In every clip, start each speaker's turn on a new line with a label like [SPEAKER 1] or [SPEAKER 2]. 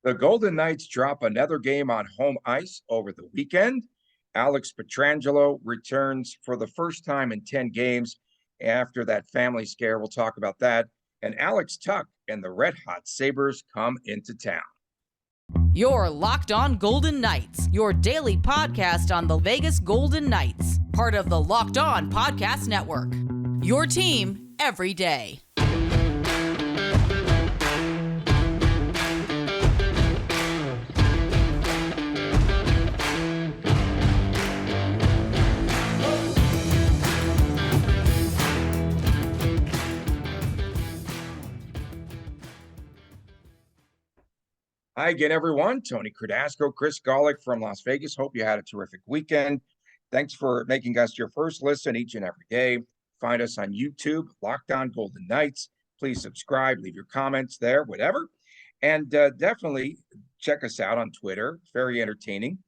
[SPEAKER 1] The Golden Knights drop another game on home ice over the weekend. Alex Peitrangelo returns for the first time in 10 games after that family scare. We'll talk about that. And Alex Tuch and the Red Hot Sabres come into town.
[SPEAKER 2] You're Locked On Golden Knights, your daily podcast on the Vegas Golden Knights, part of the Locked On Podcast Network. Your team every day.
[SPEAKER 1] Hi again, everyone. Tony Cardasco, Chris Golick from Las Vegas. Hope you had a terrific weekend. Thanks for making us your first listen each and every day. Find us on YouTube, Locked On Golden Knights. Please subscribe, leave your comments there, whatever. And definitely check us out on Twitter. Very entertaining,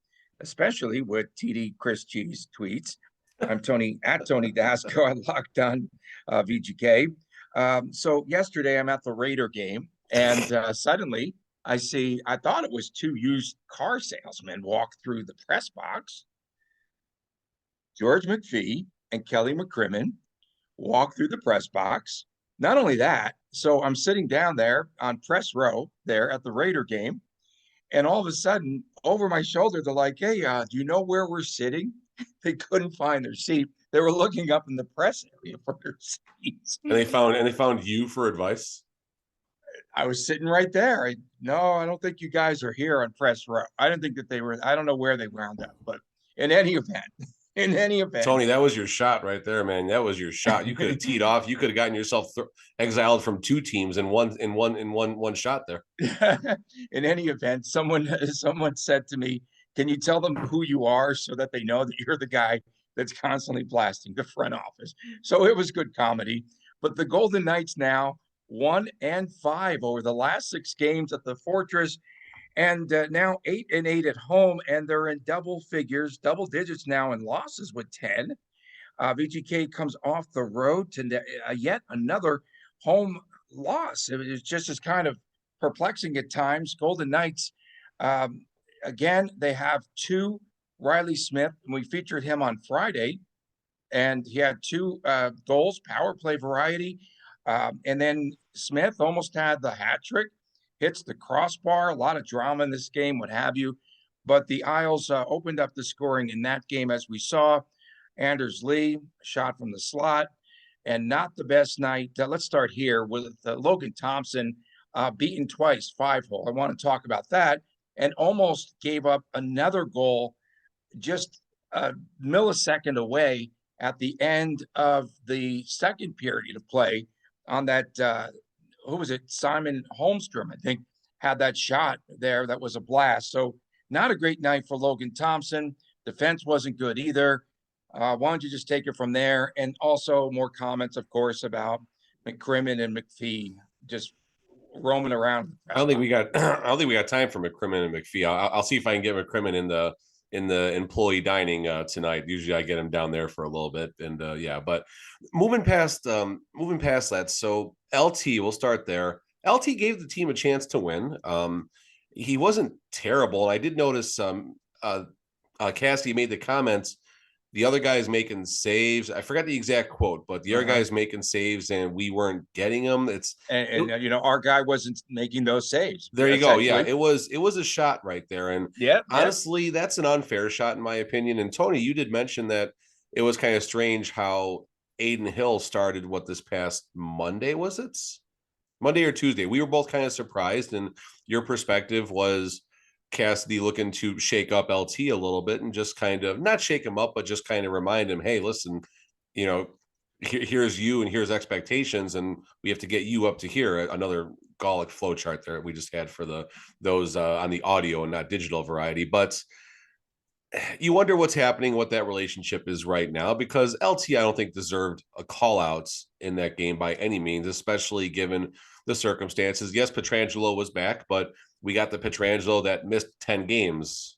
[SPEAKER 1] especially with TD Chris G's tweets. I'm Tony at Tony Dasco at Locked On VGK. So yesterday I'm at the Raider game, and suddenly I thought it was two used car salesmen walk through the press box. George McPhee and Kelly McCrimmon walk through the press box. Not only that, so I'm sitting down there on press row there at the Raider game, and all of a sudden, over my shoulder, they're like, "Hey, do you know where we're sitting?" They couldn't find their seat. They were looking up in the press area for their seats.
[SPEAKER 3] And they found you for advice?
[SPEAKER 1] I was sitting right there. I don't think you guys are here on press row. I didn't think that they were. I don't know where they wound up, but in any event,
[SPEAKER 3] Tony, that was your shot right there, man. That was your shot. You could have teed off. You could have gotten yourself exiled from two teams in one shot there.
[SPEAKER 1] In any event, someone said to me, "Can you tell them who you are so that they know that you're the guy that's constantly blasting the front office?" So it was good comedy. But the Golden Knights now 1-5 over the last 6 games at the Fortress, and now 8-8 at home, and they're in double digits now in losses with 10. VGK comes off the road to yet another home loss. It just is kind of perplexing at times. Golden Knights, again, they have two. Riley Smith, and we featured him on Friday, and he had 2 goals, power play variety. And then Smith almost had the hat trick, hits the crossbar, a lot of drama in this game, what have you. But the Isles opened up the scoring in that game, as we saw. Anders Lee, shot from the slot, and not the best night. Let's start here with Logan Thompson, beaten twice, 5-hole. I want to talk about that. And almost gave up another goal just a millisecond away at the end of the second period of play. On that, who was it? Simon Holmstrom, I think, had that shot there. That was a blast. So not a great night for Logan Thompson. Defense wasn't good either. Why don't you just take it from there? And also more comments, of course, about McCrimmon and McPhee just roaming around.
[SPEAKER 3] I don't think we got time for McCrimmon and McPhee. I'll see if I can get McCrimmon in the employee dining tonight. Usually I get him down there for a little bit. And but moving past that. So LT, we'll start there. LT gave the team a chance to win. He wasn't terrible. And I did notice Cassidy made the comments, the other guy's making saves. I forgot the exact quote, but the other guy's making saves and we weren't getting them.
[SPEAKER 1] Our guy wasn't making those saves.
[SPEAKER 3] There you go. Yeah, it was a shot right there. And honestly, that's an unfair shot in my opinion. And Tony, you did mention that it was kind of strange how Aiden Hill started this past Monday, was it? Monday or Tuesday. We were both kind of surprised, and your perspective was Cassidy looking to shake up LT a little bit and just kind of not shake him up, but just kind of remind him, hey, listen, here's you and here's expectations, and we have to get you up to here. Another Golic flow chart there we just had for those on the audio and not digital variety. But you wonder what's happening, what that relationship is right now, because LT, I don't think deserved a call out in that game by any means, especially given the circumstances. Yes, Peitrangelo was back, but we got the Peitrangelo that missed 10 games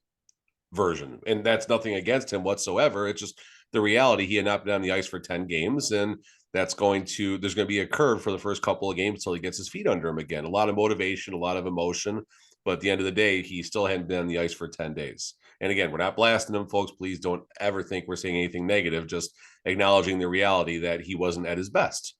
[SPEAKER 3] version, and that's nothing against him whatsoever. It's just the reality. He had not been on the ice for 10 games, and there's going to be a curve for the first couple of games until he gets his feet under him again. A lot of motivation, a lot of emotion. But at the end of the day, he still hadn't been on the ice for 10 days. And again, we're not blasting him, folks. Please don't ever think we're saying anything negative, just acknowledging the reality that he wasn't at his best.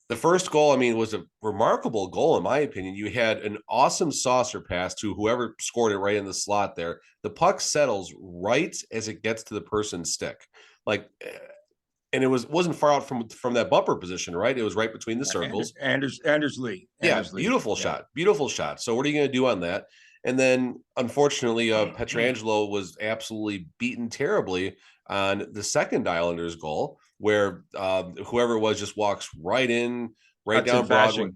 [SPEAKER 3] The first goal, I mean, was a remarkable goal, in my opinion. You had an awesome saucer pass to whoever scored it right in the slot there. The puck settles right as it gets to the person's stick. And it wasn't far out from that bumper position, right? It was right between the circles.
[SPEAKER 1] Anders Lee.
[SPEAKER 3] Beautiful shot. So what are you going to do on that? And then, unfortunately, Peitrangelo was absolutely beaten terribly on the second Islanders goal, where whoever it was just walks right in, right down Broadway.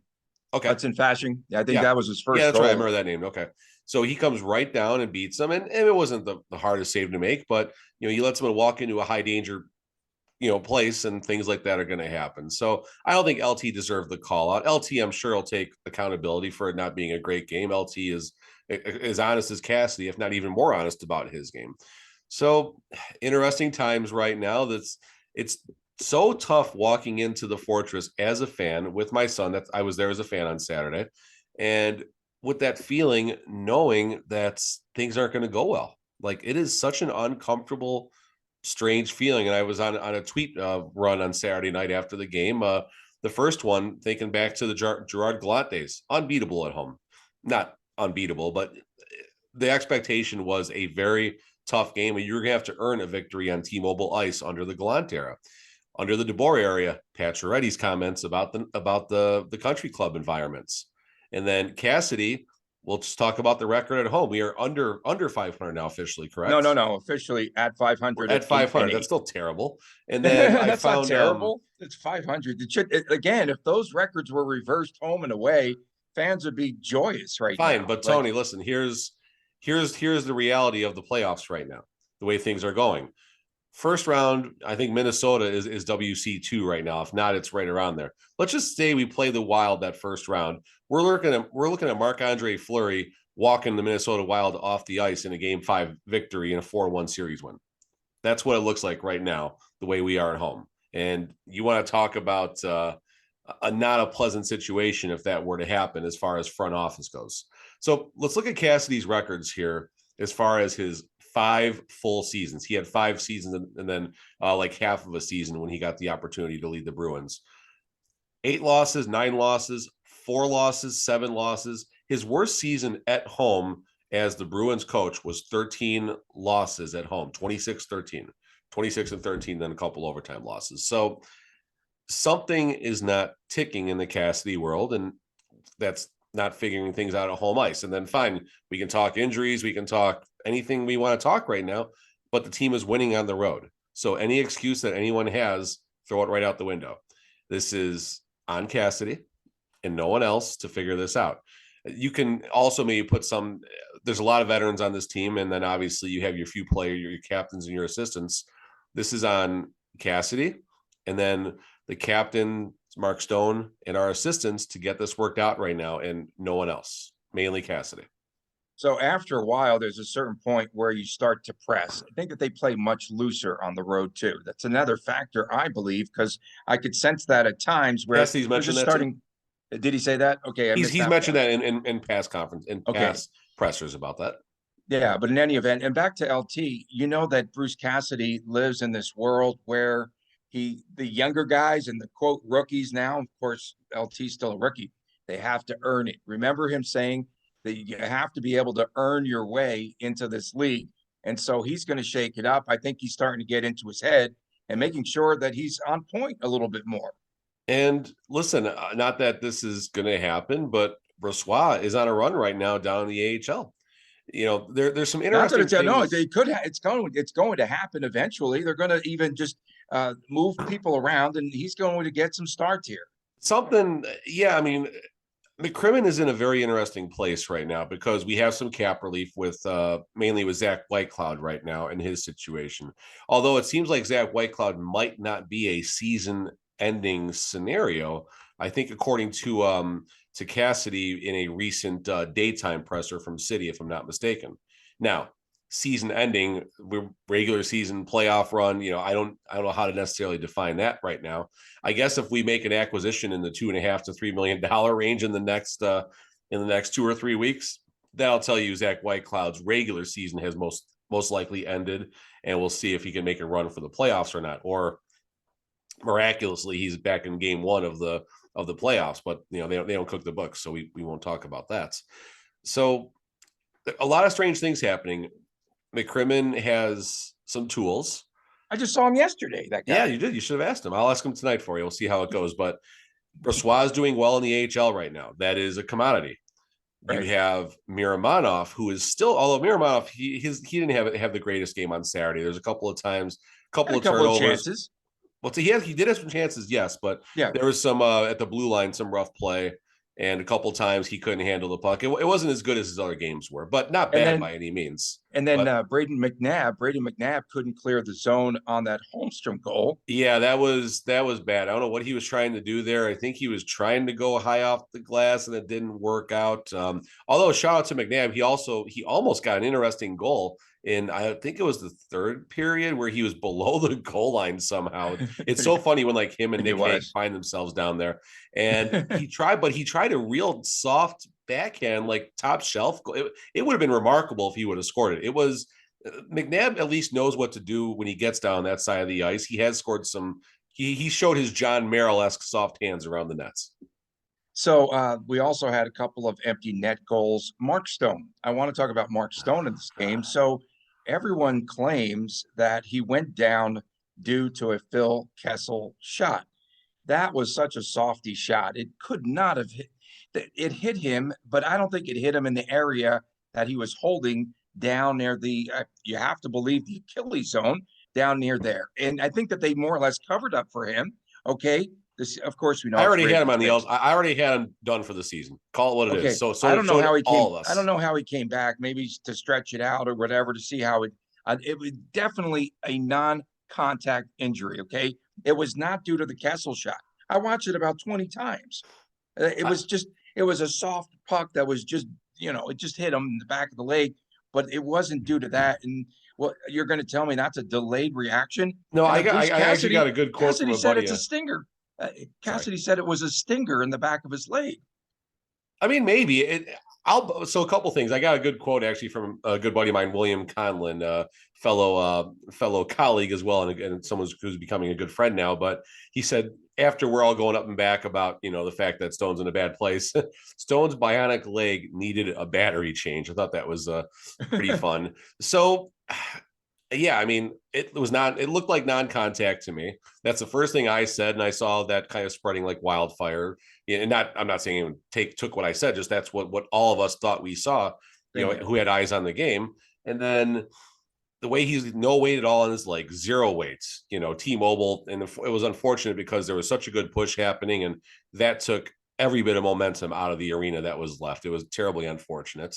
[SPEAKER 1] Okay, Hudson Fasching. I think that was his first. Yeah,
[SPEAKER 3] that's
[SPEAKER 1] goal.
[SPEAKER 3] Right. I remember that name. Okay, so he comes right down and beats him, and it wasn't the hardest save to make, but you let someone walk into a high danger place, and things like that are going to happen. So I don't think LT deserved the call out. LT, I'm sure, will take accountability for it not being a great game. LT is as honest as Cassidy, if not even more honest about his game. So interesting times right now. It's so tough walking into the Fortress as a fan with my son. That I was there as a fan on Saturday, and with that feeling, knowing that things aren't going to go well. Like, it is such an uncomfortable, strange feeling. And I was on a tweet run on Saturday night after the game. The first one, thinking back to the Gerard Gallant days, unbeatable at home. Not unbeatable, but the expectation was a very tough game, and you were going to have to earn a victory on T-Mobile ice under the Gallant era. Under the DeBoer area, Pacioretty's comments about the country club environments. And then Cassidy, we'll just talk about the record at home. We are under 500 now officially, correct?
[SPEAKER 1] No. Officially at 500.
[SPEAKER 3] At 500. That's still terrible. And then I found
[SPEAKER 1] not terrible. It's 500. Again, if those records were reversed home and away, fans would be joyous right now.
[SPEAKER 3] Fine, but Tony, listen, here's the reality of the playoffs right now, the way things are going. First round, I think Minnesota is WC2 right now. If not, it's right around there. Let's just say we play the Wild that first round. We're looking at Marc-Andre Fleury walking the Minnesota Wild off the ice in a Game 5 victory in a 4-1 series win. That's what it looks like right now, the way we are at home. And you want to talk about not a pleasant situation if that were to happen as far as front office goes. So let's look at Cassidy's records here as far as his 5 full seasons. He had 5 seasons and then like half of a season when he got the opportunity to lead the Bruins. 8 losses, 9 losses, 4 losses, 7 losses. His worst season at home as the Bruins coach was 13 losses at home, 26-13, 26-13, then a couple overtime losses. So something is not ticking in the Cassidy world, and that's not figuring things out at home ice. And then fine, we can talk injuries, we can talk anything we want to talk right now, but the team is winning on the road. So any excuse that anyone has, throw it right out the window. This is on Cassidy and no one else to figure this out. You can also maybe put there's a lot of veterans on this team, and then obviously you have your few players, your captains and your assistants. This is on Cassidy, and then the captain, Mark Stone, and our assistants to get this worked out right now, and no one else, mainly Cassidy.
[SPEAKER 1] So after a while, there's a certain point where you start to press. I think that they play much looser on the road too. That's another factor, I believe, because I could sense that at times where
[SPEAKER 3] he's mentioned that starting.
[SPEAKER 1] Did he say that? Okay,
[SPEAKER 3] he's mentioned that in past conference, past pressers about that.
[SPEAKER 1] Yeah, but in any event, and back to LT, you know that Bruce Cassidy lives in this world where the younger guys and the quote rookies now, of course, LT's still a rookie, they have to earn it. Remember him saying that you have to be able to earn your way into this league. And so he's going to shake it up. I think he's starting to get into his head and making sure that he's on point a little bit more.
[SPEAKER 3] And listen, not that this is going to happen, but Brossoit is on a run right now down in the AHL. There's some interesting things.
[SPEAKER 1] No, they could. It's going to happen eventually. They're going to even just move people around, and he's going to get some starts here.
[SPEAKER 3] Yeah. I mean, McCrimmon is in a very interesting place right now because we have some cap relief with mainly with Zach Whitecloud right now in his situation. Although it seems like Zach Whitecloud might not be a season-ending scenario. I think according to Cassidy in a recent daytime presser from City, if I'm not mistaken. Now, season ending, regular season playoff run, I don't know how to necessarily define that right now. I guess if we make an acquisition in the $2.5 to $3 million range in the next in the next 2 or 3 weeks, that'll tell you Zach Whitecloud's regular season has most likely ended, and we'll see if he can make a run for the playoffs or not. Or miraculously, he's back in game 1 of the playoffs, but they don't cook the books, so we won't talk about that. So a lot of strange things happening. McCrimmon has some tools.
[SPEAKER 1] I just saw him yesterday, that guy.
[SPEAKER 3] Yeah, you did. You should have asked him. I'll ask him tonight for you. We'll see how it goes. But Brossoit is doing well in the AHL right now. That is a commodity. Right. You have Miramonov, who is still, although Miramonov, he didn't have the greatest game on Saturday. There's a couple of times, a couple of turnovers.
[SPEAKER 1] Chances.
[SPEAKER 3] Well, he did have some chances, yes, but there was some at the blue line, some rough play, and a couple of times he couldn't handle the puck. It wasn't as good as his other games were, but not bad by any means.
[SPEAKER 1] And then Brayden McNabb couldn't clear the zone on that Holmstrom goal.
[SPEAKER 3] Yeah, that was bad. I don't know what he was trying to do there. I think he was trying to go high off the glass, and it didn't work out. Although shout out to McNabb, he almost got an interesting goal. And I think it was the third period where he was below the goal line somehow. It's so funny when like him and Nick Hague find themselves down there. And he tried a real soft backhand, like top shelf. It would have been remarkable if he would have scored it. It was McNabb at least knows what to do when he gets down that side of the ice. He has scored some. He showed his John Merrill-esque soft hands around the nets.
[SPEAKER 1] So we also had a couple of empty net goals. Mark Stone. I want to talk about Mark Stone in this game. So everyone claims that he went down due to a Phil Kessel shot. That was such a softy shot. It could not have hit. It hit him, but I don't think it hit him in the area that he was holding down near the, you have to believe, the Achilles zone down near there. And I think that they more or less covered up for him. Okay. This, of course, we know.
[SPEAKER 3] I already had him on the else. I already had him done for the season. Call it what it is. So
[SPEAKER 1] I don't know how he came.
[SPEAKER 3] I
[SPEAKER 1] don't know how he came back. Maybe to stretch it out or whatever to see how it. It was definitely a non-contact injury. Okay, it was not due to the Kessel shot. I watched it about 20 times. It was a soft puck that was just, it just hit him in the back of the leg, but it wasn't due to that. And you're going to tell me that's a delayed reaction?
[SPEAKER 3] No, I actually got a good quote
[SPEAKER 1] Cassidy
[SPEAKER 3] from a
[SPEAKER 1] said
[SPEAKER 3] buddy.
[SPEAKER 1] It's a stinger. Cassidy said it was a stinger in the back of his leg.
[SPEAKER 3] I mean, maybe so a couple things. I got a good quote actually from a good buddy of mine, William Conlon, fellow colleague as well, and someone who's becoming a good friend now. But he said, after we're all going up and back about the fact that Stone's in a bad place, Stone's bionic leg needed a battery change. I thought that was pretty fun. So yeah, I mean, it looked like non-contact to me. That's the first thing I said, and I saw that kind of spreading like wildfire. And I'm not saying anyone took what I said, just that's what all of us thought we saw, who had eyes on the game. And then the way he's no weight at all on his leg, zero weights, T-Mobile. And it was unfortunate because there was such a good push happening, and that took every bit of momentum out of the arena that was left. It was terribly unfortunate.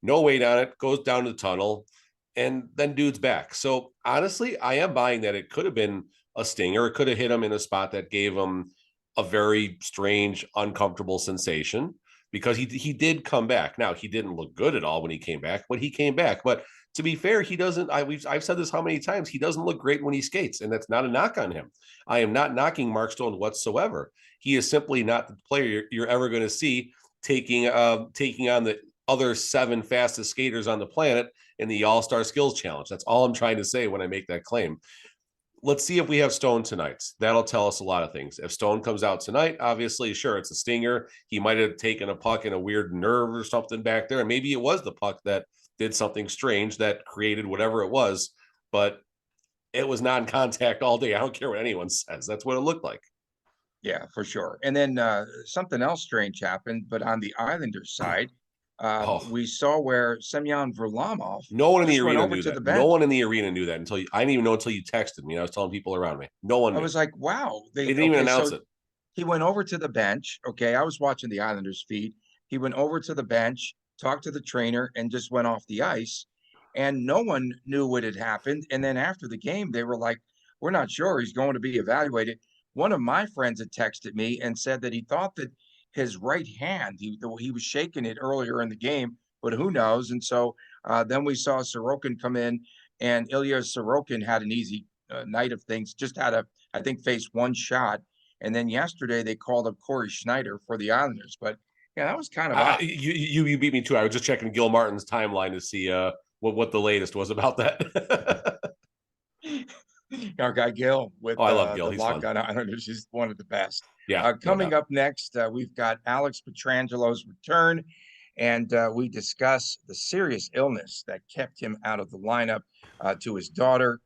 [SPEAKER 3] No weight on it, goes down to the tunnel, and then dude's back. So honestly, I am buying that it could have been a stinger. It could have hit him in a spot that gave him a very strange, uncomfortable sensation, because he did come back. Now, he didn't look good at all when he came back, but he came back. But to be fair, he doesn't. I've said this how many times? He doesn't look great when he skates, and that's not a knock on him. I am not knocking Mark Stone whatsoever. He is simply not the player you're ever going to see taking on the other 7 fastest skaters on the planet in the All-Star Skills Challenge. That's all I'm trying to say when I make that claim. Let's see if we have Stone tonight. That'll tell us a lot of things. If Stone comes out tonight, obviously, sure, it's a stinger. He might have taken a puck in a weird nerve or something back there. And maybe it was the puck that did something strange that created whatever it was, but it was non-contact all day. I don't care what anyone says. That's what it looked like.
[SPEAKER 1] Yeah, for sure. And then something else strange happened, but on the Islanders side, we saw where Semyon Varlamov.
[SPEAKER 3] No one in the arena knew that. No one in the arena knew that I didn't even know until you texted me. I was telling people around me. No one knew.
[SPEAKER 1] I was like, wow.
[SPEAKER 3] They didn't even announce it.
[SPEAKER 1] He went over to the bench. Okay, I was watching the Islanders feed. He went over to the bench, talked to the trainer, and just went off the ice. And no one knew what had happened. And then after the game, they were like, we're not sure. He's going to be evaluated. One of my friends had texted me and said that he thought that his right hand, he was shaking it earlier in the game, but who knows? And so then we saw Sorokin come in, and Ilya Sorokin had an easy night of things, just had I think faced one shot. And then yesterday they called up Corey Schneider for the Islanders, but Yeah, that was kind of odd.
[SPEAKER 3] You beat me too. I was just checking Gil Martin's timeline to see what the latest was about that.
[SPEAKER 1] Our guy Gil with
[SPEAKER 3] I love Gil.
[SPEAKER 1] the
[SPEAKER 3] He's fun.
[SPEAKER 1] Lockdown Islanders is one of the best.
[SPEAKER 3] Yeah.
[SPEAKER 1] Coming up next, we've got Alex Petrangelo's return, and we discuss the serious illness that kept him out of the lineup to his daughter.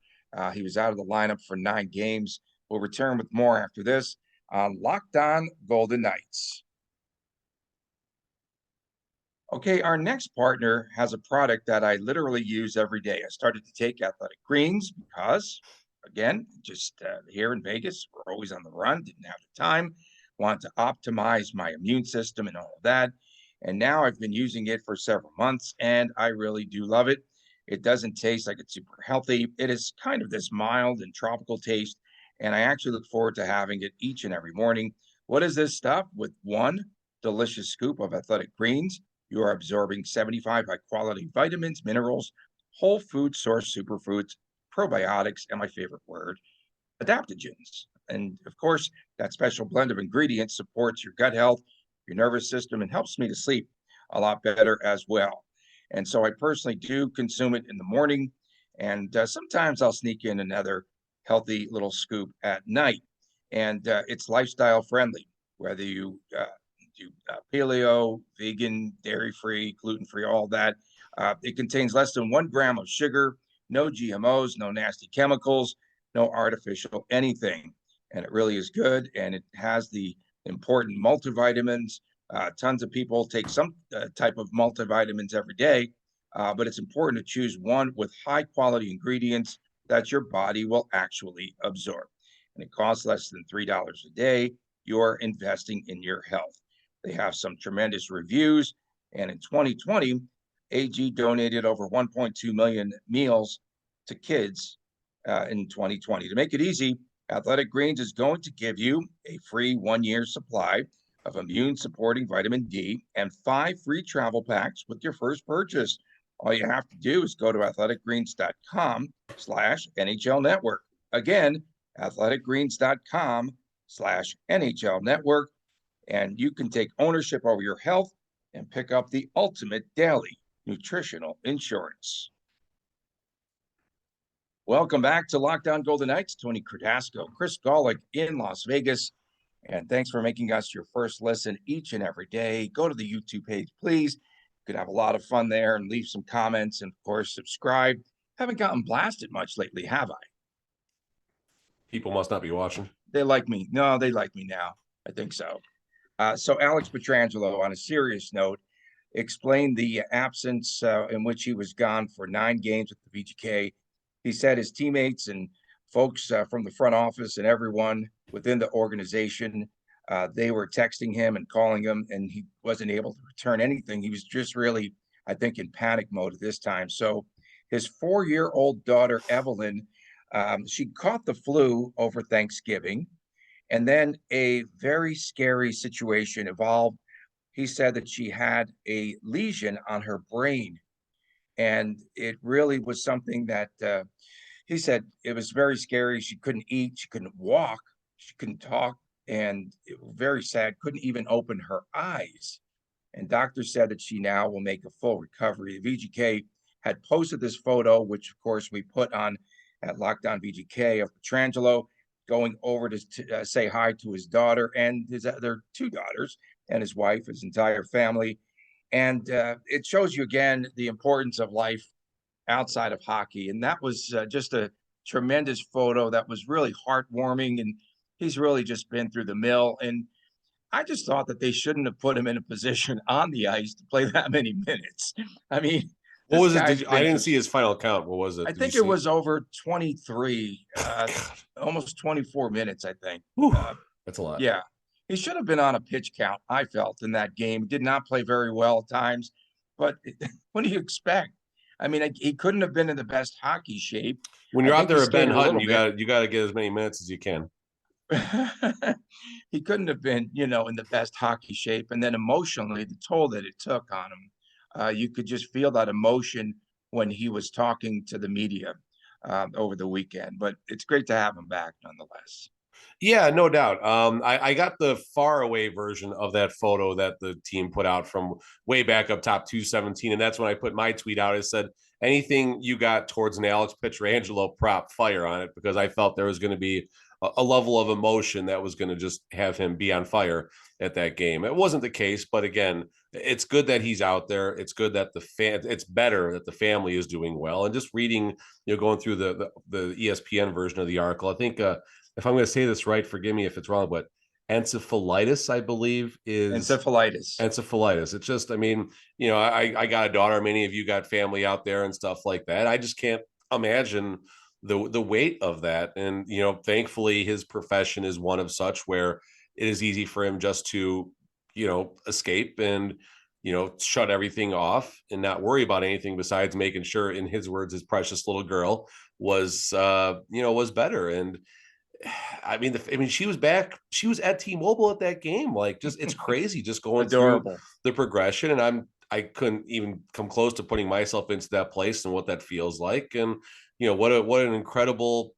[SPEAKER 1] He was out of the lineup for 9 games. We'll return with more after this on Locked On Golden Knights. Okay, our next partner has a product that I literally use every day. I started to take Athletic Greens because, again, just here in Vegas, we're always on the run, didn't have the time, wanted to optimize my immune system and all of that. And now I've been using it for several months, and I really do love it. It doesn't taste like it's super healthy. It is kind of this mild and tropical taste, and I actually look forward to having it each and every morning. What is this stuff? With one delicious scoop of Athletic Greens, you are absorbing 75 high-quality vitamins, minerals, whole food source superfoods, probiotics, and my favorite word, adaptogens. And of course, that special blend of ingredients supports your gut health, your nervous system, and helps me to sleep a lot better as well. And so I personally do consume it in the morning, and sometimes I'll sneak in another healthy little scoop at night. And it's lifestyle friendly, whether you do paleo, vegan, dairy-free, gluten-free, all that. It contains less than 1 gram of sugar, no GMOs, no nasty chemicals, no artificial anything. And it really is good. And it has the important multivitamins. Tons of people take some type of multivitamins every day, but it's important to choose one with high quality ingredients that your body will actually absorb. And it costs less than $3 a day. You're investing in your health. They have some tremendous reviews. And in 2020, AG donated over 1.2 million meals to kids in 2020. To make it easy, Athletic Greens is going to give you a free 1-year supply of immune supporting vitamin D and 5 free travel packs with your first purchase. All you have to do is go to athleticgreens.com/NHL network. Again, athleticgreens.com/NHL network. And you can take ownership over your health and pick up the ultimate daily nutritional insurance. Welcome back to Locked On Golden Knights. Tony Cardasco, Chris Golick in Las Vegas. And thanks for making us your first listen each and every day. Go to the YouTube page, please. You could have a lot of fun there and leave some comments. And, of course, subscribe. Haven't gotten blasted much lately, have I?
[SPEAKER 3] People must not be watching.
[SPEAKER 1] They like me. No, they like me now. I think so. So Alex Pietrangelo, on a serious note, explained the absence in which he was gone for 9 games with the VGK. He said his teammates and folks from the front office and everyone within the organization, they were texting him and calling him, and he wasn't able to return anything. He was just really, I think, in panic mode at this time. So his 4-year-old daughter, Evelyn, she caught the flu over Thanksgiving. And then a very scary situation evolved. He said that she had a lesion on her brain. And it really was something that he said it was very scary. She couldn't eat, she couldn't walk, she couldn't talk, and it was very sad, couldn't even open her eyes. And doctors said that she now will make a full recovery. The VGK had posted this photo, which of course we put on at Locked On VGK, of Pietrangelo going over to say hi to his daughter and his other 2 daughters and his wife, his entire family. And it shows you again the importance of life outside of hockey. And that was just a tremendous photo that was really heartwarming. And he's really just been through the mill. And I just thought that they shouldn't have put him in a position on the ice to play that many minutes. I mean,
[SPEAKER 3] what was it? I didn't see his final count. What was it?
[SPEAKER 1] I think it was over 23, almost 24 minutes, I think.
[SPEAKER 3] That's a lot.
[SPEAKER 1] Yeah. He should have been on a pitch count, I felt, in that game. He did not play very well at times. But what do you expect? I mean, he couldn't have been in the best hockey shape.
[SPEAKER 3] When you're out there at Ben Hutton, you got to get as many minutes as you can.
[SPEAKER 1] He couldn't have been, in the best hockey shape. And then emotionally, the toll that it took on him, you could just feel that emotion when he was talking to the media over the weekend. But it's great to have him back nonetheless.
[SPEAKER 3] Yeah, no doubt. I got the far away version of that photo that the team put out from way back up top 217. And that's when I put my tweet out. I said, anything you got towards an Alex Pietrangelo prop, fire on it, because I felt there was going to be a level of emotion that was going to just have him be on fire at that game. It wasn't the case, but again, it's good that he's out there. It's good that it's better that the family is doing well. And just reading, going through the ESPN version of the article, I think, if I'm going to say this right, forgive me if it's wrong, but encephalitis, I believe, is
[SPEAKER 1] Encephalitis.
[SPEAKER 3] encephalitis. It's just, I mean, I got a daughter. Many of you got family out there and stuff like that. I just can't imagine the weight of that. And, thankfully his profession is one of such where it is easy for him just to, escape and, shut everything off and not worry about anything besides making sure, in his words, his precious little girl was, was better. And, I mean, she was back. She was at T-Mobile at that game. Like, just it's crazy, just going
[SPEAKER 1] Adorable.
[SPEAKER 3] through the progression. And I couldn't even come close to putting myself into that place and what that feels like. And what an incredible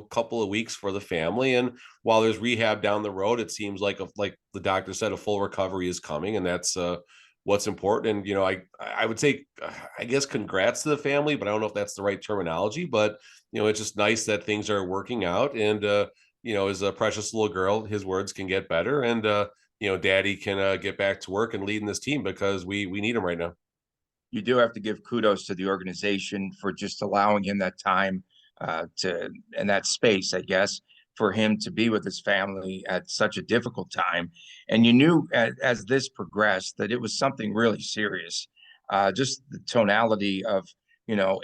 [SPEAKER 3] couple of weeks for the family. And while there's rehab down the road, it seems like the doctor said, a full recovery is coming, and that's what's important. And I would say, I guess, congrats to the family, but I don't know if that's the right terminology. But it's just nice that things are working out, and as a precious little girl, his words, can get better, and daddy can get back to work and leading this team, because we need him right now.
[SPEAKER 1] You do have to give kudos to the organization for just allowing him that time and that space, I guess, for him to be with his family at such a difficult time. And you knew as this progressed that it was something really serious. Just the tonality of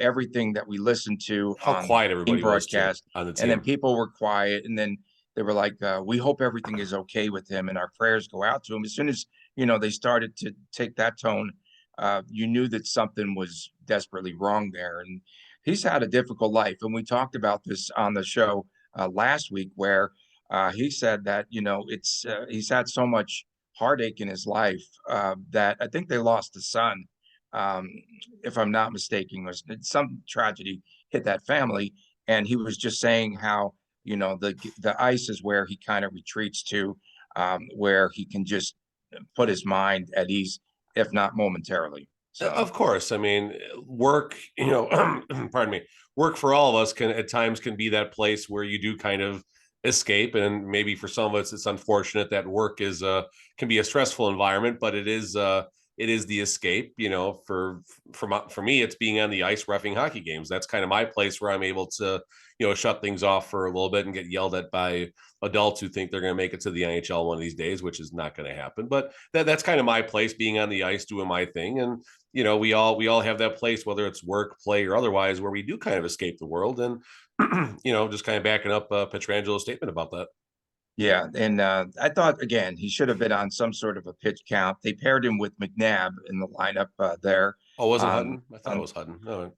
[SPEAKER 1] everything that we listened to
[SPEAKER 3] How
[SPEAKER 1] on
[SPEAKER 3] quiet
[SPEAKER 1] the
[SPEAKER 3] everybody
[SPEAKER 1] broadcast,
[SPEAKER 3] was on the team.
[SPEAKER 1] and then people were quiet, and then they were like, "We hope everything is okay with him, and our prayers go out to him." As soon as they started to take that tone, you knew that something was desperately wrong there. And he's had a difficult life, and we talked about this on the show last week, where he said that it's he's had so much heartache in his life that I think they lost a son, um, if I'm not mistaken, was some tragedy hit that family. And he was just saying how the ice is where he kind of retreats to, where he can just put his mind at ease, if not momentarily. So,
[SPEAKER 3] of course, I mean, work, pardon me, work for all of us can at times can be that place where you do kind of escape. And maybe for some of us, it's unfortunate that work can be a stressful environment, but it is the escape. For me, it's being on the ice reffing hockey games. That's kind of my place where I'm able to shut things off for a little bit and get yelled at by adults who think they're going to make it to the NHL one of these days, which is not going to happen. But that's kind of my place, being on the ice, doing my thing. And we all have that place, whether it's work, play, or otherwise, where we do kind of escape the world. And just kind of backing up Pietrangelo's statement about that.
[SPEAKER 1] Yeah, and I thought, again, he should have been on some sort of a pitch count. They paired him with McNabb in the lineup there.
[SPEAKER 3] Oh, wasn't Hutton? I thought it was Hutton. No,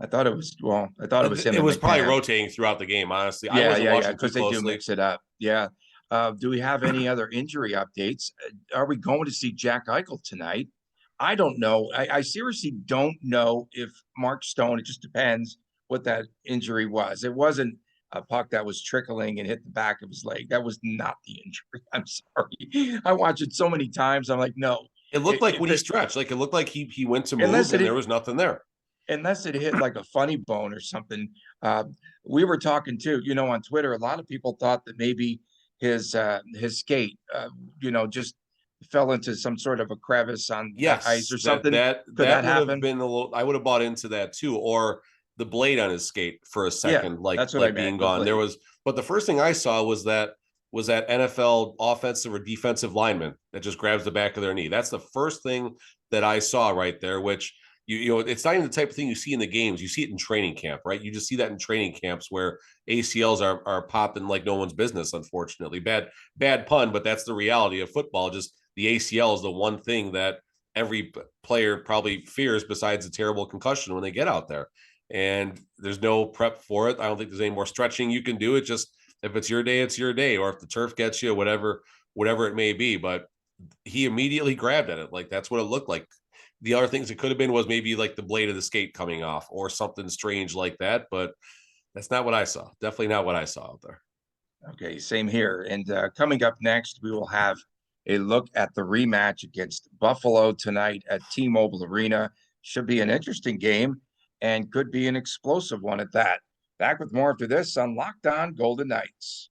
[SPEAKER 1] I thought it was. Well, I thought it was him.
[SPEAKER 3] It was probably rotating throughout the game. Honestly,
[SPEAKER 1] Yeah,
[SPEAKER 3] I wasn't watching
[SPEAKER 1] because
[SPEAKER 3] too
[SPEAKER 1] they
[SPEAKER 3] closely.
[SPEAKER 1] do mix it up. Yeah. Do we have any other injury updates? Are we going to see Jack Eichel tonight? I don't know. I seriously don't know if Mark Stone. It just depends what that injury was. It wasn't a puck that was trickling and hit the back of his leg. That was not the injury. I'm sorry. I watched it so many times. I'm like, no.
[SPEAKER 3] It looked like when he stretched, like it looked like he went to move and there was nothing there.
[SPEAKER 1] Unless it hit like a funny bone or something. We were talking too, on Twitter. A lot of people thought that maybe his skate, just fell into some sort of a crevice on the ice or something.
[SPEAKER 3] That would have been a little. I would have bought into that too, or the blade on his skate for a second, being gone. There was, but the first thing I saw was that NFL offensive or defensive lineman that just grabs the back of their knee. That's the first thing that I saw right there, which. It's not even the type of thing you see in the games. You see it in training camp, right? You just see that in training camps where ACLs are popping like no one's business, unfortunately. Bad pun, but that's the reality of football. Just the ACL is the one thing that every player probably fears besides a terrible concussion when they get out there. And there's no prep for it. I don't think there's any more stretching you can do. It just, if it's your day, it's your day. Or if the turf gets you, whatever it may be. But he immediately grabbed at it. Like, that's what it looked like. The other things it could have been was maybe like the blade of the skate coming off or something strange like that, but that's not what I saw. Definitely not what I saw out there.
[SPEAKER 1] Okay, same here. And coming up next, we will have a look at the rematch against Buffalo tonight at T-Mobile Arena. Should be an interesting game and could be an explosive one at that. Back with more after this on Locked On Golden Knights.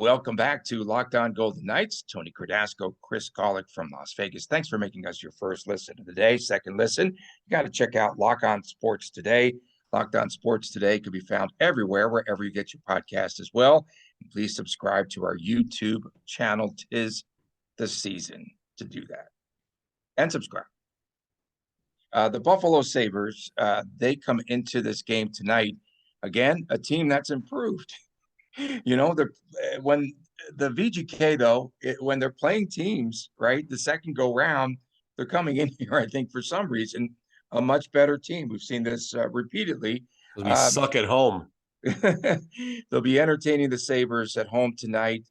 [SPEAKER 1] Welcome back to Locked On Golden Knights. Tony Cardasco, Chris Kollick from Las Vegas. Thanks for making us your first listen of the day. Second listen, you got to check out Lock On Sports Today. Locked On Sports Today can be found everywhere, wherever you get your podcast as well. And please subscribe to our YouTube channel. 'Tis the season to do that. And subscribe. The Buffalo Sabres, they come into this game tonight. Again, a team that's improved. When the VGK, though, when they're playing teams, right, the second go round, they're coming in here, I think, for some reason, a much better team. We've seen this repeatedly.
[SPEAKER 3] We suck at home.
[SPEAKER 1] They'll be entertaining the Sabres at home tonight.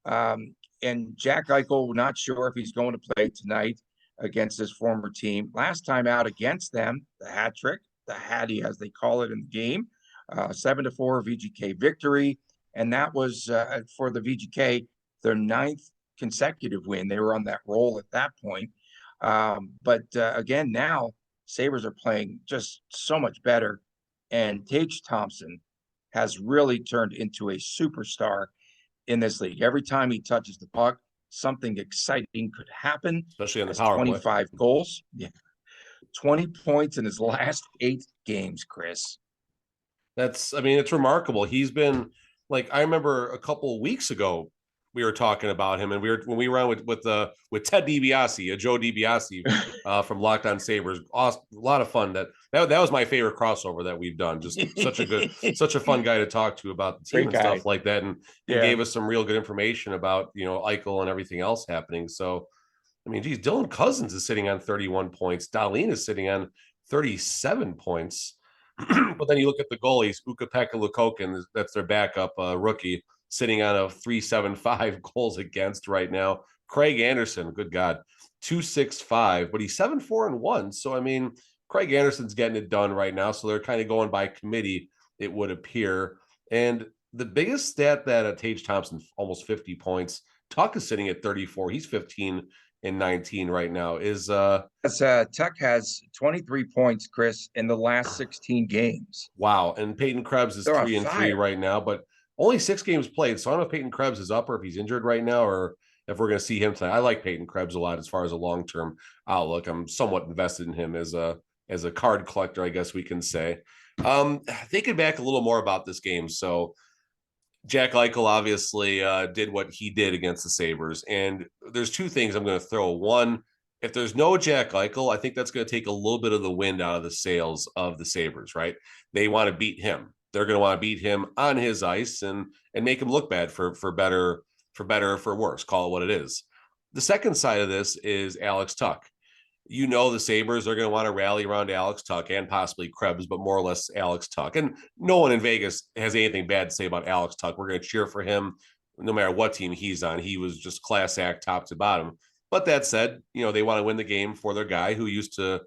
[SPEAKER 1] And Jack Eichel, not sure if he's going to play tonight against his former team. Last time out against them, the hat trick, the Hattie, as they call it in the game, 7-4 VGK victory. And that was for the VGK, their 9th consecutive win. They were on that roll at that point. But again, now Sabres are playing just so much better. And Tage Thompson has really turned into a superstar in this league. Every time he touches the puck, something exciting could happen.
[SPEAKER 3] Especially on the power
[SPEAKER 1] 25 play. Goals. Yeah. 20 points in his last 8 games, Chris.
[SPEAKER 3] It's remarkable. He's been, like, I remember a couple of weeks ago, we were talking about him, and when we were on with Ted DiBiase, Joe DiBiase from Locked On Sabres. Awesome, a lot of fun. That was my favorite crossover that we've done. Just such a fun guy to talk to about the team and stuff like that, and gave us some real good information about Eichel and everything else happening. So, geez, Dylan Cousins is sitting on 31 points. Dahlin is sitting on 37 points. But then you look at the goalies, Ukko-Pekka Luukkonen, that's their backup rookie, sitting on a 3.75 goals against right now. Craig Anderson, good God, 2.65, but he's 7-4-1. So, Craig Anderson's getting it done right now. So they're kind of going by committee, it would appear. And the biggest stat that Tage Thompson, almost 50 points. Tuch is sitting at 34. He's 15-19 right now.
[SPEAKER 1] Tuch has 23 points, Chris, in the last 16 games.
[SPEAKER 3] Wow. And Peyton Krebs is 3-3 right now, but only 6 games played. So I don't know if Peyton Krebs is up or if he's injured right now, or if we're going to see him tonight. I like Peyton Krebs a lot as far as a long-term outlook. I'm somewhat invested in him as a card collector, I guess we can say. Thinking back a little more about this game. So Jack Eichel obviously did what he did against the Sabres. And there's 2 things I'm going to throw. One, if there's no Jack Eichel, I think that's going to take a little bit of the wind out of the sails of the Sabres, right? They want to beat him. They're going to want to beat him on his ice and make him look bad for better or for worse. Call it what it is. The second side of this is Alex Tuch. The Sabres are going to want to rally around Alex Tuch and possibly Krebs, but more or less Alex Tuch. And no one in Vegas has anything bad to say about Alex Tuch. We're going to cheer for him no matter what team he's on. He was just class act top to bottom. But that said, they want to win the game for their guy who used to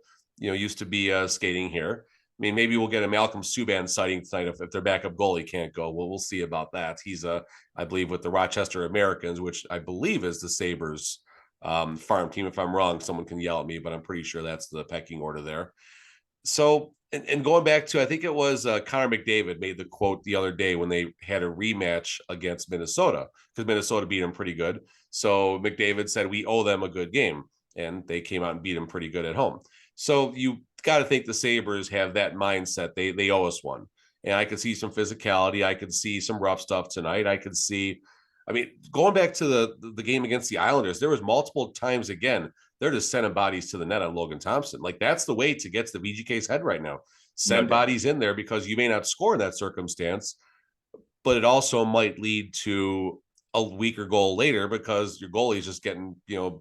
[SPEAKER 3] be skating here. Maybe we'll get a Malcolm Subban sighting tonight if their backup goalie can't go. Well, we'll see about that. He's, I believe, with the Rochester Americans, which I believe is the Sabres farm team. If I'm wrong, someone can yell at me, but I'm pretty sure that's the pecking order there. So, and going back to, I think it was Connor McDavid made the quote the other day when they had a rematch against Minnesota, because Minnesota beat them pretty good. So McDavid said, we owe them a good game, and they came out and beat them pretty good at home. So you got to think the Sabres have that mindset. They owe us one. And I could see some physicality. I could see some rough stuff tonight. I could see, going back to the game against the Islanders, there was multiple times, again, they're just sending bodies to the net on Logan Thompson. Like, that's the way to get to the VGK's head right now. Send bodies in there, because you may not score in that circumstance, but it also might lead to a weaker goal later because your goalie is just getting,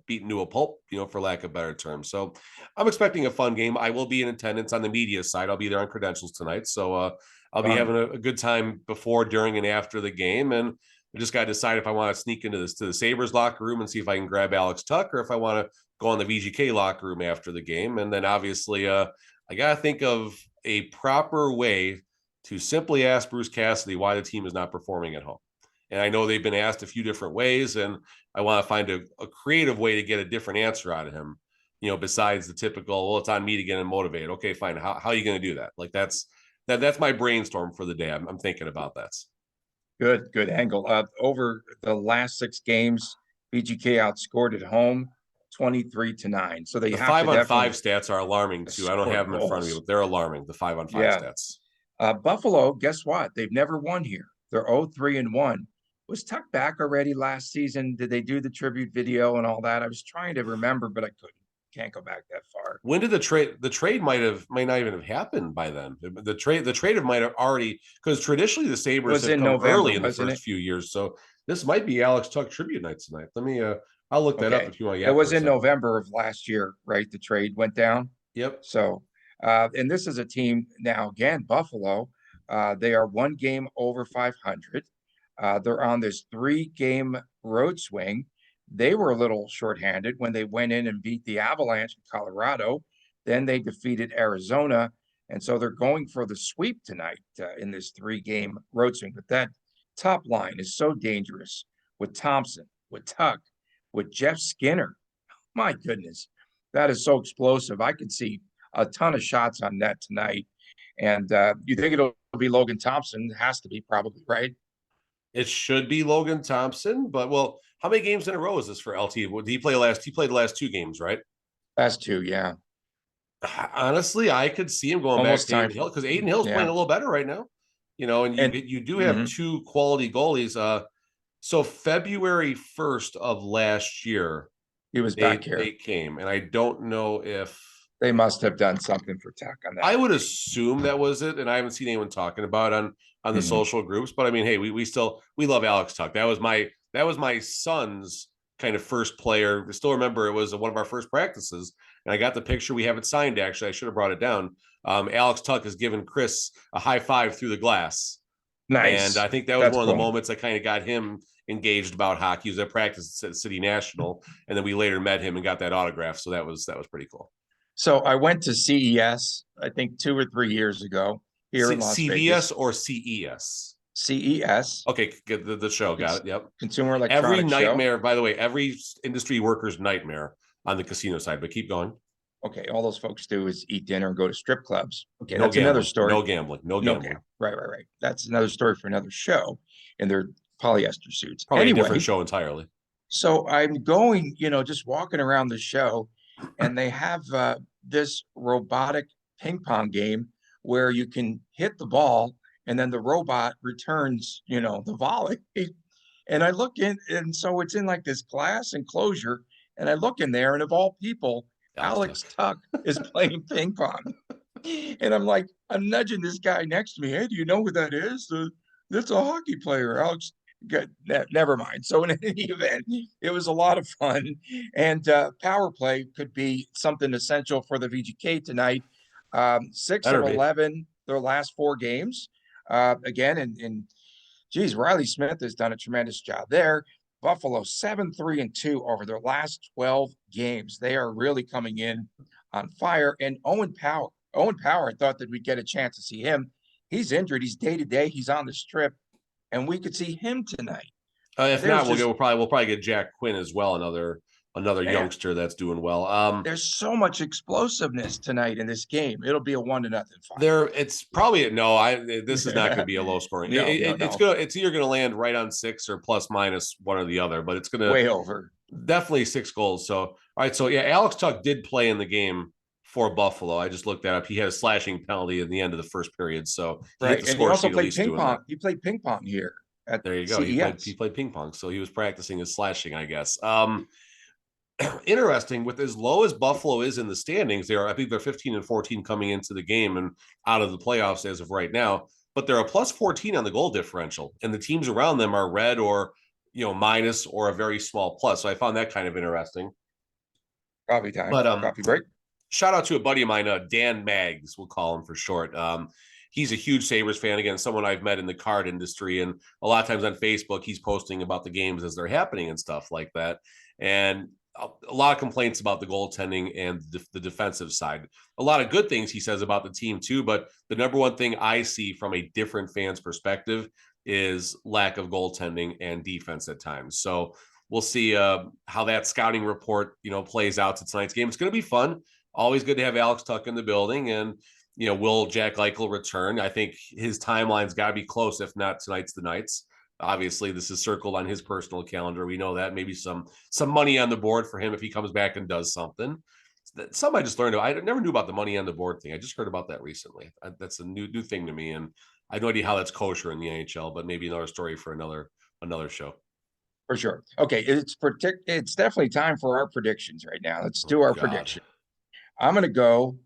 [SPEAKER 3] beaten to a pulp, for lack of better terms. So I'm expecting a fun game. I will be in attendance on the media side. I'll be there on credentials tonight. So I'll be having a good time before, during, and after the game. And I just got to decide if I want to sneak into the Sabres locker room and see if I can grab Alex Tuch, or if I want to go on the VGK locker room after the game. And then obviously I got to think of a proper way to simply ask Bruce Cassidy why the team is not performing at home. And I know they've been asked a few different ways, and I want to find a creative way to get a different answer out of him, besides the typical, well, it's on me to get him motivated. Okay, fine. How are you going to do that? Like that's my brainstorm for the day. I'm thinking about that.
[SPEAKER 1] Good angle. Over the last 6 games, VGK outscored at home 23-9. So they
[SPEAKER 3] the
[SPEAKER 1] have
[SPEAKER 3] 5-on-5 stats are alarming too. I don't have them in front of me, but they're alarming. The 5-on-5 stats.
[SPEAKER 1] Buffalo, guess what? They've never won here. They're 0-3-1. Was Tuch back already last season? Did they do the tribute video and all that? I was trying to remember, but I couldn't. Can't go back that far.
[SPEAKER 3] When did the trade might not even have happened by then? The trade might have already, because traditionally the Sabres have come November, early in the first few years. So this might be Alex Tuch tribute night tonight. Let me I'll look that up if you want.
[SPEAKER 1] It was in November of last year, right? The trade went down.
[SPEAKER 3] Yep.
[SPEAKER 1] So and this is a team now, again, Buffalo. They are 1 game over 500. They're on this 3-game road swing. They were a little shorthanded when they went in and beat the Avalanche in Colorado. Then they defeated Arizona. And so they're going for the sweep tonight in this 3-game road swing. But that top line is so dangerous with Thompson, with Tuch, with Jeff Skinner. My goodness, that is so explosive. I could see a ton of shots on net tonight. And you think it'll be Logan Thompson? It has to be, probably, right?
[SPEAKER 3] It should be Logan Thompson, but well, how many games in a row is this for LT? Did he play last? He played the last 2 games, right?
[SPEAKER 1] Last 2, yeah.
[SPEAKER 3] Honestly, I could see him going
[SPEAKER 1] almost
[SPEAKER 3] back to Aiden Hill, because Aiden Hill's playing a little better right now. And you do have 2 quality goalies. So February 1st of last year,
[SPEAKER 1] he was back here.
[SPEAKER 3] They came, and I don't know if
[SPEAKER 1] they must have done something for Tuch on that.
[SPEAKER 3] I would assume that was it, and I haven't seen anyone talking about it on the social groups. But I mean, hey, we love Alex Tuch. That was my son's kind of first player. I still remember it was one of our first practices, and I got the picture. We have it signed, actually. I should have brought it down. Alex Tuch has given Chris a high five through the glass.
[SPEAKER 1] Nice.
[SPEAKER 3] And I think that was one of the moments that kind of got him engaged about hockey. He was at practice at City National, and then we later met him and got that autograph. So that was pretty cool.
[SPEAKER 1] So I went to CES, I think 2 or 3 years ago here in Las Vegas.
[SPEAKER 3] CVS or CES?
[SPEAKER 1] CES.
[SPEAKER 3] Okay, get the show. Got it. Yep.
[SPEAKER 1] Consumer Electronics
[SPEAKER 3] Every nightmare, by the way, every industry worker's nightmare on the casino side, but keep going.
[SPEAKER 1] Okay, all those folks do is eat dinner and go to strip clubs. Okay,
[SPEAKER 3] that's another story. No gambling.
[SPEAKER 1] Right. That's another story for another show in their polyester suits.
[SPEAKER 3] Probably a different show entirely.
[SPEAKER 1] So I'm going, just walking around the show, and they have this robotic ping pong game where you can hit the ball and then the robot returns, the volley. And I look in, and so it's in like this glass enclosure, and I look in there, and of all people, Alex Tuch is playing ping pong. And I'm nudging this guy next to me. Hey, do you know who that is? That's a hockey player, Alex. Good. Never mind. So in any event, it was a lot of fun, and power play could be something essential for the VGK tonight. 6 of 11, their last 4 games. Again, and geez, Riley Smith has done a tremendous job there. Buffalo 7-3-2 over their last 12 games. They are really coming in on fire. And Owen Power, I thought that we'd get a chance to see him. He's injured. He's day-to-day. He's on the strip. And we could see him tonight.
[SPEAKER 3] If not, we'll probably get Jack Quinn as well, another youngster that's doing well.
[SPEAKER 1] There's so much explosiveness tonight in this game. It'll be a 1-0 fight.
[SPEAKER 3] It's probably this is not going to be a low scoring. It's either going to land right on 6 or plus minus one or the other, but it's going to
[SPEAKER 1] way over.
[SPEAKER 3] Definitely 6 goals. So all right, so yeah, Alex Tuch did play in the game for Buffalo. I just looked that up. He had a slashing penalty at the end of the first period. So
[SPEAKER 1] right, and he also played ping pong. He played ping pong here.
[SPEAKER 3] There you go. He played ping pong, so he was practicing his slashing, I guess. Interesting. With as low as Buffalo is in the standings, I think they're 15-14 coming into the game and out of the playoffs as of right now. But they're a plus 14 on the goal differential, and the teams around them are red or minus or a very small plus. So I found that kind of interesting.
[SPEAKER 1] Coffee time. But coffee break.
[SPEAKER 3] Shout out to a buddy of mine, Dan Maggs, we'll call him for short. He's a huge Sabres fan. Again, someone I've met in the card industry. And a lot of times on Facebook, he's posting about the games as they're happening and stuff like that. And a lot of complaints about the goaltending and the defensive side. A lot of good things he says about the team too, but the number one thing I see from a different fan's perspective is lack of goaltending and defense at times. So we'll see how that scouting report, plays out to tonight's game. It's going to be fun. Always good to have Alex Tuch in the building, and will Jack Eichel return? I think his timeline's got to be close. If not, tonight's the Knights. Obviously, this is circled on his personal calendar. We know that. Maybe some money on the board for him if he comes back and does something. Something I just learned. I never knew about the money on the board thing. I just heard about that recently. That's a new thing to me, and I have no idea how that's kosher in the NHL. But maybe another story for another show.
[SPEAKER 1] For sure. Okay, it's definitely time for our predictions right now. Let's do our prediction. I'm going to go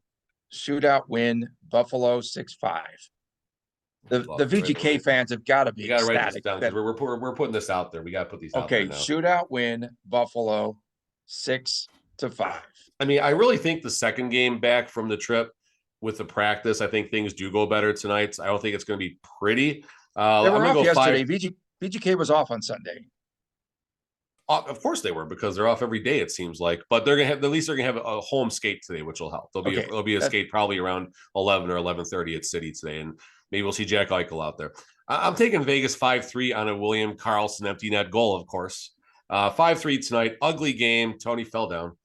[SPEAKER 1] shootout win, Buffalo 6-5. The VGK fans have got to be ecstatic. Write this
[SPEAKER 3] down, we're putting this out there. We got to put these out there now.
[SPEAKER 1] Okay, shootout win, Buffalo 6-5.
[SPEAKER 3] I mean, I really think the second game back from the trip with the practice, I think things do go better tonight. I don't think it's going to be pretty.
[SPEAKER 1] They were off yesterday. VGK was off on Sunday.
[SPEAKER 3] Of course they were, because they're off every day, it seems like. But they're gonna have, at least they're gonna have a home skate today, which will help. There'll be a skate probably around 11 or 11:30 at City today, and maybe we'll see Jack Eichel out there. I'm taking Vegas 5-3 on a William Karlsson empty net goal, of course. 5-3 tonight. Ugly game. Tony fell down,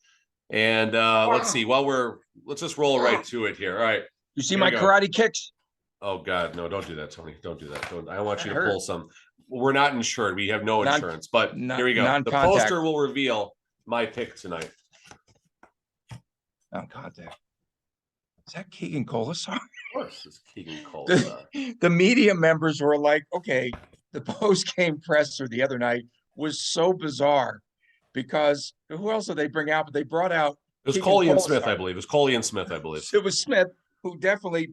[SPEAKER 3] and let's see. Let's just roll right to it here. All right.
[SPEAKER 1] You see my karate kicks?
[SPEAKER 3] Oh God, no! Don't do that, Tony. Don't do that. I want you to pull some. We're not insured. We have no insurance, but here we go. The poster will reveal my pick tonight.
[SPEAKER 1] Non-contact. Is that Keegan Colasar?
[SPEAKER 3] Of course, it's Keegan Colasar.
[SPEAKER 1] The media members were like, okay, the post-game presser the other night was so bizarre because who else did they bring out? But they brought out
[SPEAKER 3] it was Coley and Smith, I believe. It was Coley and Smith, I believe.
[SPEAKER 1] It was Smith who definitely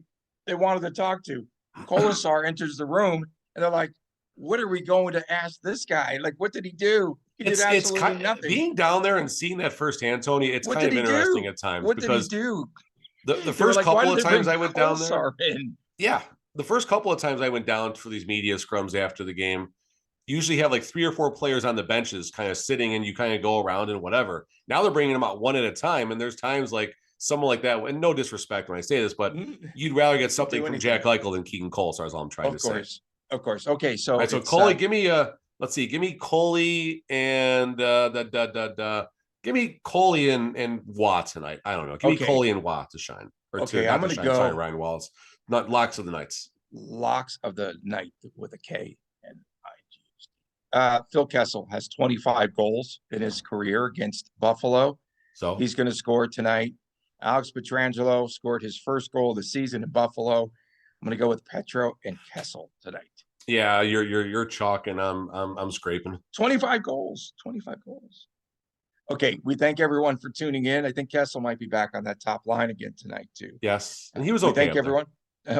[SPEAKER 1] they wanted to talk to. Colasar enters the room and they're like, what are we going to ask this guy? Like, what did he do? He did absolutely nothing.
[SPEAKER 3] Being down there and seeing that firsthand, Tony, it's kind of interesting at times.
[SPEAKER 1] What did he do?
[SPEAKER 3] The first couple of times I went down there. Yeah. The first couple of times I went down for these media scrums after the game, usually have like 3 or 4 players on the benches kind of sitting, and you kind of go around and whatever. Now they're bringing them out one at a time. And there's times like someone like that, and no disrespect when I say this, but you'd rather get something from Jack Eichel than Keegan Colasar is all I'm trying to say.
[SPEAKER 1] Of course. Okay. So,
[SPEAKER 3] so Coley, give me Coley and give me Coley and Watt tonight. I don't know. Give me Coley and Watt to shine. I'm going to go. Sorry, Ryan Wallace. Not Locks of the Knights.
[SPEAKER 1] Locks of the Night with a K and I. Phil Kessel has 25 goals in his career against Buffalo. So he's going to score tonight. Alex Peitrangelo scored his first goal of the season in Buffalo. I'm going to go with Petro and Kessel tonight.
[SPEAKER 3] Yeah, you're chalking. I'm scraping.
[SPEAKER 1] 25 goals. Okay, we thank everyone for tuning in. I think Kessel might be back on that top line again tonight too.
[SPEAKER 3] Yes, and he was okay.
[SPEAKER 1] Thank everyone.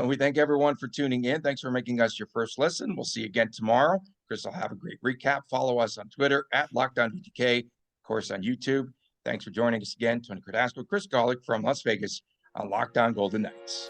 [SPEAKER 1] We thank everyone for tuning in. Thanks for making us your first listen. We'll see you again tomorrow. Chris will have a great recap. Follow us on Twitter at LockdownVGK, of course on YouTube. Thanks for joining us again. Tony Cardasco, Chris Golick from Las Vegas on Lockdown Golden Knights.